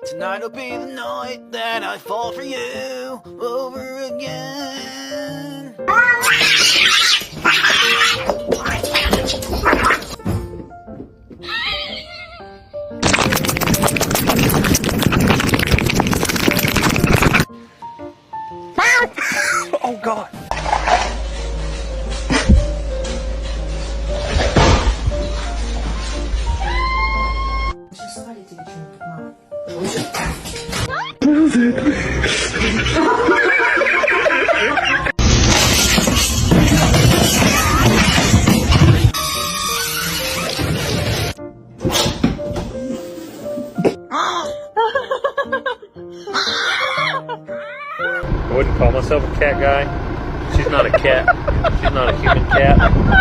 Tonight'll be the night that I fall for you over again. Oh God. I wouldn't call myself a cat guy. She's not a cat. She's not a human cat.